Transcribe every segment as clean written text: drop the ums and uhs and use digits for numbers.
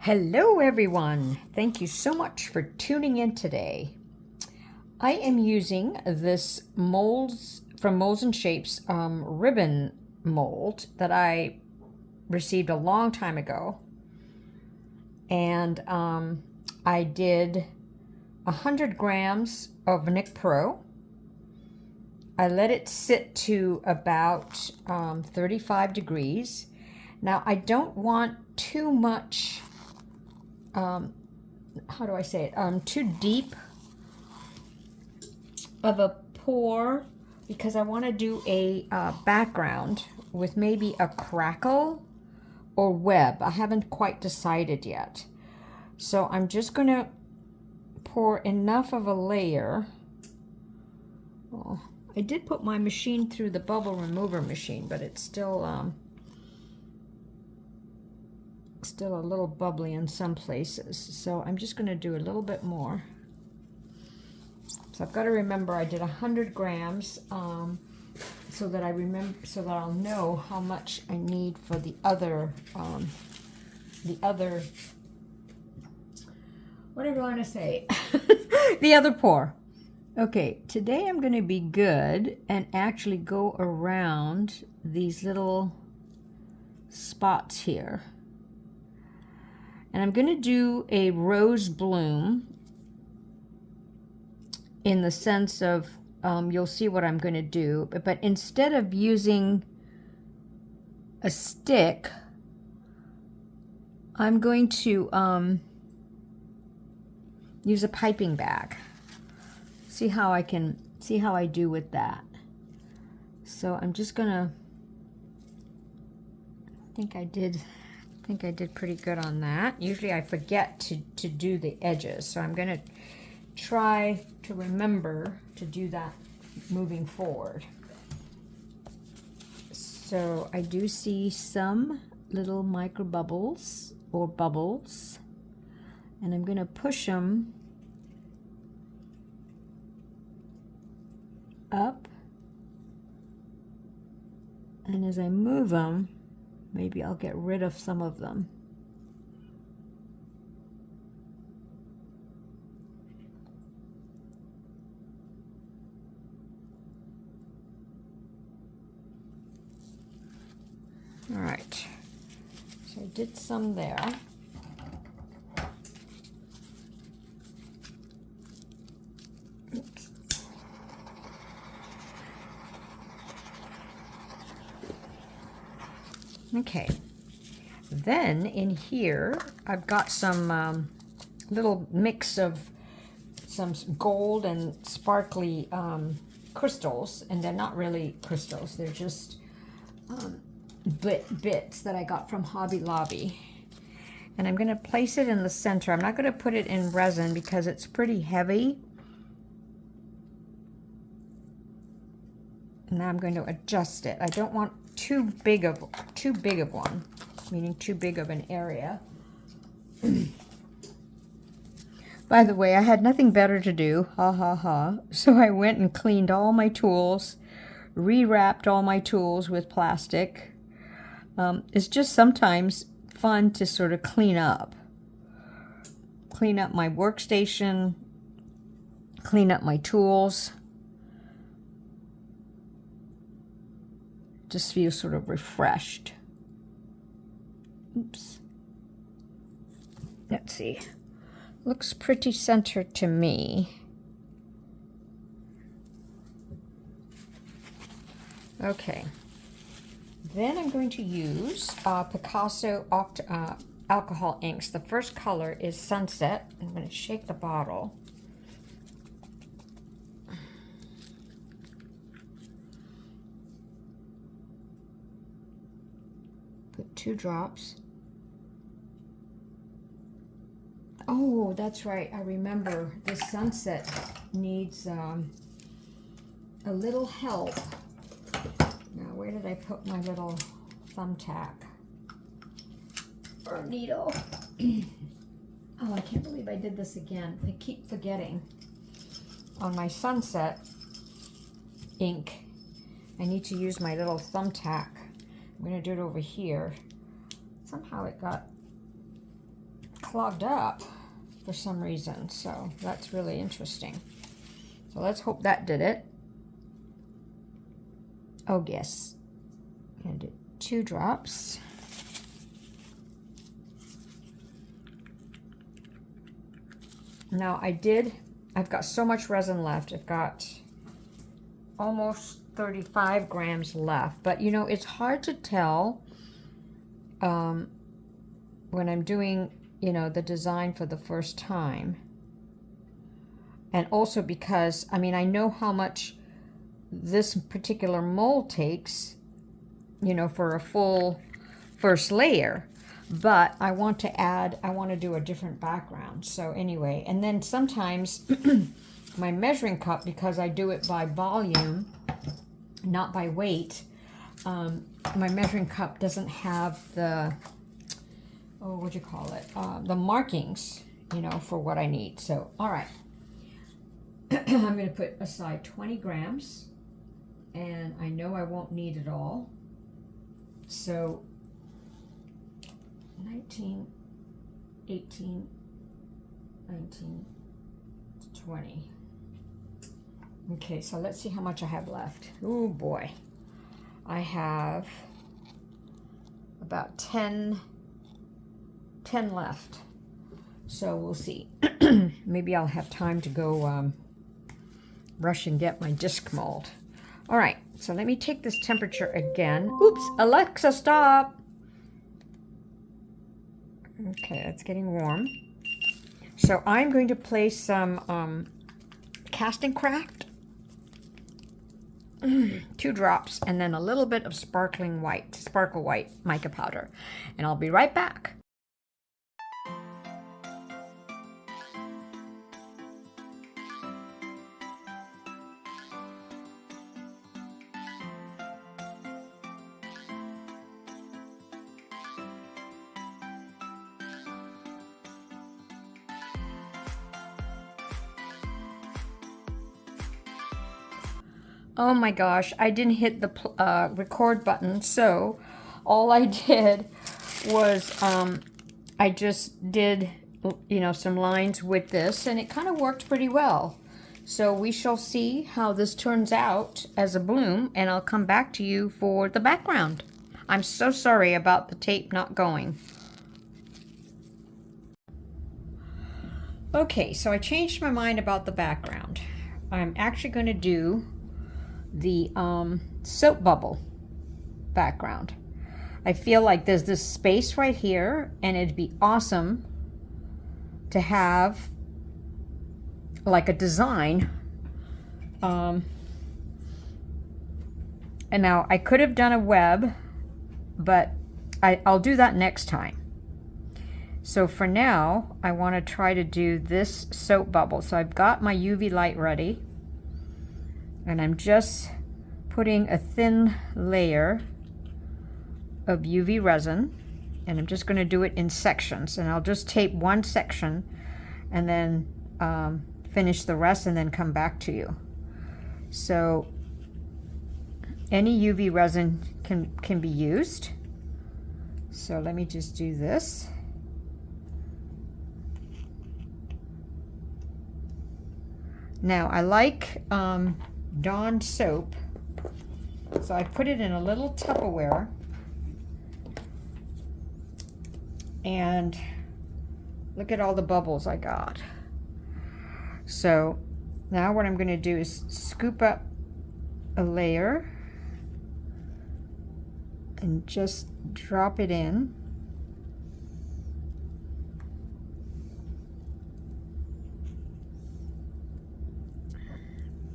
Hello everyone, thank you so much for tuning in today. I am using this molds from Molds and Shapes ribbon mold that I received a long time ago, and I did 100 grams of Nicpro. I let it sit to about 35 degrees. Now I don't want too much how do I say it? Too deep of a pour, because I want to do a background with maybe a crackle or web. I haven't quite decided yet. So I'm just going to pour enough of a layer. Oh, I did put my machine through the bubble remover machine, but it's still a little bubbly in some places, so I'm just going to do a little bit more. So I've got to remember I did 100 grams so that I'll know how much I need for the other whatever you want to say the other pour. Okay, today I'm going to be good and actually go around these little spots here. And I'm going to do a rose bloom in the sense of, you'll see what I'm going to do, but instead of using a stick, I'm going to use a piping bag. See how I do with that. So I'm just going to, I think I did pretty good on that. Usually I forget to do the edges, so I'm going to try to remember to do that moving forward. So I do see some little micro bubbles or bubbles, and I'm going to push them up, and as I move them, maybe I'll get rid of some of them. All right, so I did some there. Oops. Okay. Then in here, I've got some little mix of some gold and sparkly crystals, and they're not really crystals, they're just bits that I got from Hobby Lobby. And I'm going to place it in the center. I'm not going to put it in resin because it's pretty heavy. And now I'm going to adjust it. I don't want too big of one, meaning too big of an area. By the way, I had nothing better to do, ha ha ha. So I went and cleaned all my tools, rewrapped all my tools with plastic. It's just sometimes fun to sort of clean up my workstation, clean up my tools. Just feel sort of refreshed. Oops. Let's see. Looks pretty centered to me. Okay. Then I'm going to use Picasso alcohol inks. The first color is Sunset. I'm going to shake the bottle. Put 2 drops. Oh, that's right. I remember this Sunset needs a little help. Now, where did I put my little thumbtack or needle? Oh, I can't believe I did this again. I keep forgetting. On my Sunset ink, I need to use my little thumbtack. I'm going to do it over here. Somehow it got clogged up for some reason, so that's really interesting. So let's hope that did it. Oh yes, I'm gonna do 2 drops. Now I've got so much resin left. I've got almost 35 grams left, but you know, it's hard to tell when I'm doing, you know, the design for the first time. And also because, I mean, I know how much this particular mold takes, you know, for a full first layer, but I want to do a different background. So anyway, and then sometimes my measuring cup, because I do it by volume, not by weight, my measuring cup doesn't have the, oh, what do you call it? The markings, you know, for what I need. So, all right. I'm going to put aside 20 grams, and I know I won't need it all. So 19, 18, 19, 20. Okay, so let's see how much I have left. Oh boy. I have about 10 left. So we'll see. Maybe I'll have time to go rush and get my disc mold. All right, so let me take this temperature again. Oops, Alexa, stop. Okay, it's getting warm. So I'm going to place some Castin Craft, 2 drops, and then a little bit of sparkle white mica powder. And I'll be right back. Oh my gosh, I didn't hit the record button, so all I did was I just did, you know, some lines with this, and it kind of worked pretty well. So we shall see how this turns out as a bloom, and I'll come back to you for the background. I'm so sorry about the tape not going. Okay, so I changed my mind about the background. I'm actually going to do the soap bubble background. I feel like there's this space right here, and it'd be awesome to have like a design. And now I could have done a web, but I'll do that next time. So for now, I want to try to do this soap bubble. So I've got my UV light ready, and I'm just putting a thin layer of UV resin, and I'm just going to do it in sections, and I'll just tape one section and then finish the rest and then come back to you. So any UV resin can be used. So let me just do this. Now I like Dawn soap, so I put it in a little Tupperware, and look at all the bubbles I got. So now what I'm going to do is scoop up a layer and just drop it in.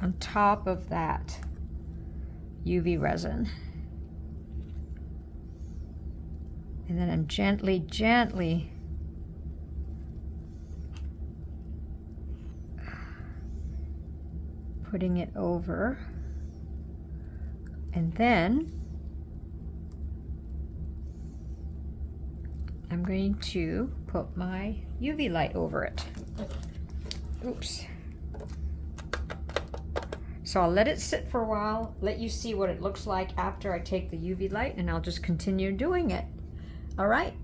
On top of that UV resin. And then I'm gently putting it over. And then I'm going to put my UV light over it. Oops. So I'll let it sit for a while, let you see what it looks like after I take the UV light, and I'll just continue doing it. All right.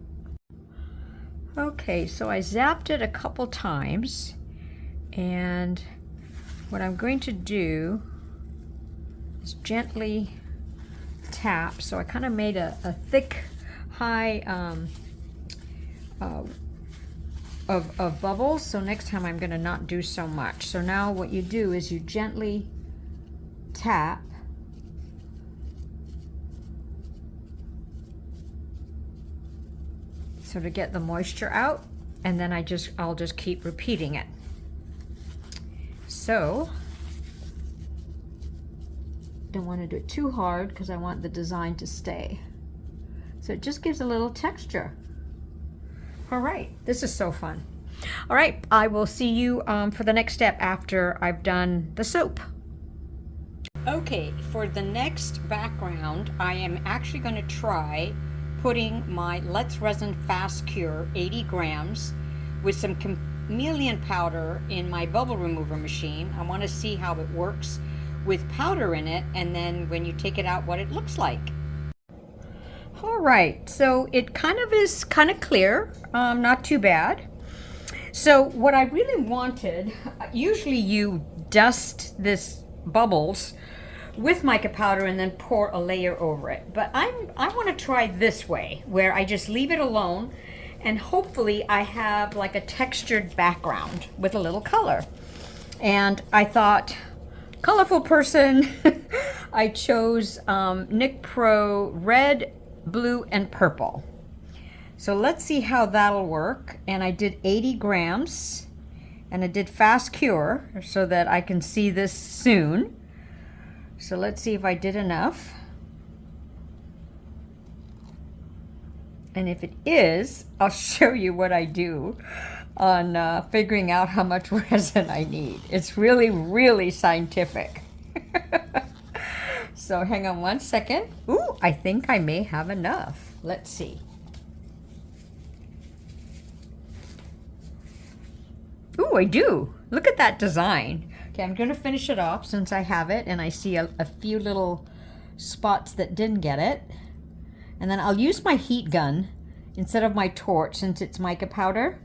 Okay, so I zapped it a couple times, and what I'm going to do is gently tap. So I kind of made a thick, high of bubbles. So next time I'm going to not do so much. So now what you do is you gently tap. So to get the moisture out, and then I'll just keep repeating it. So don't want to do it too hard because I want the design to stay. So it just gives a little texture. All right, this is so fun. All right, I will see you for the next step after I've done the soap. Okay, for the next background, I am actually going to try putting my Let's Resin Fast Cure 80 grams with some chameleon powder in my bubble remover machine. I want to see how it works with powder in it, and then when you take it out, what it looks like. All right, so it is kind of clear, not too bad. So what I really wanted, usually you dust this bubbles with mica powder and then pour a layer over it. But I want to try this way, where I just leave it alone, and hopefully I have like a textured background with a little color. And I thought, colorful person, I chose Nicpro red, blue, and purple. So let's see how that'll work. And I did 80 grams, and I did fast cure so that I can see this soon. So let's see if I did enough. And if it is, I'll show you what I do on figuring out how much resin I need. It's really, really scientific. So hang on one second. Ooh, I think I may have enough. Let's see. Ooh, I do. Look at that design. Okay, I'm going to finish it off since I have it and I see a few little spots that didn't get it. And then I'll use my heat gun instead of my torch since it's mica powder.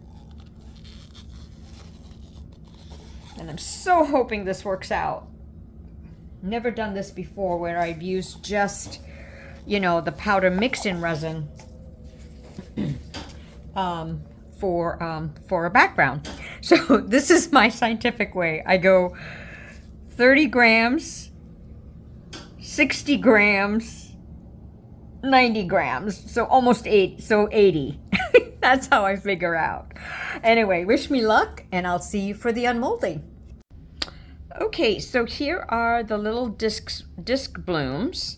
And I'm so hoping this works out. Never done this before where I've used just, you know, the powder mixed in resin for a background. So this is my scientific way. I go 30 grams, 60 grams, 90 grams, so almost 80. That's how I figure out. Anyway, wish me luck, and I'll see you for the unmolding. Okay, so here are the little disc blooms.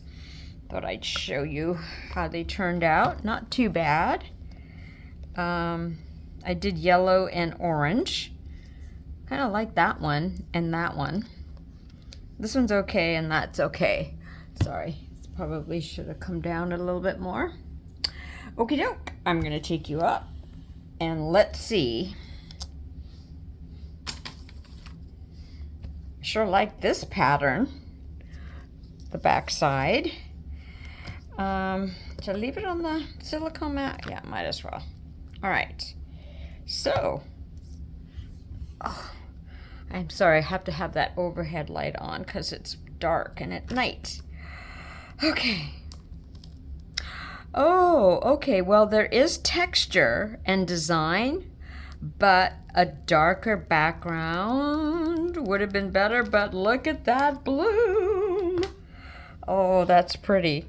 Thought I'd show you how they turned out. Not too bad. I did yellow and orange. Kind of like that one and that one. This one's okay and that's okay. Sorry, probably should have come down a little bit more. Okie doke, I'm gonna take you up and let's see. Sure like this pattern, the back side. Should I leave it on the silicone mat? Yeah, might as well. All right, so, oh, I'm sorry, I have to have that overhead light on because it's dark and at night. Okay. Oh, okay, well, there is texture and design, but a darker background would have been better, but look at that bloom. Oh, that's pretty.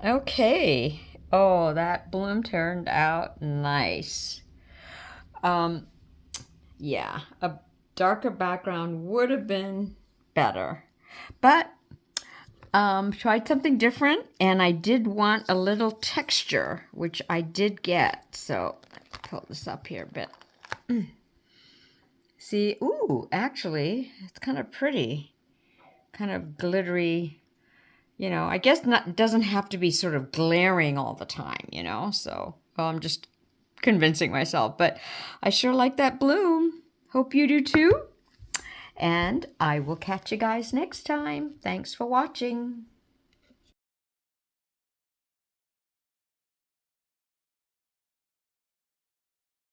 Okay. Oh, that bloom turned out nice. Yeah, a darker background would have been better, but tried something different, and I did want a little texture, which I did get. So pull this up here a bit. See, ooh, actually, it's kind of pretty, kind of glittery. You know, I guess it doesn't have to be sort of glaring all the time, you know, so I'm just convincing myself, but I sure like that bloom. Hope you do too. And I will catch you guys next time. Thanks for watching.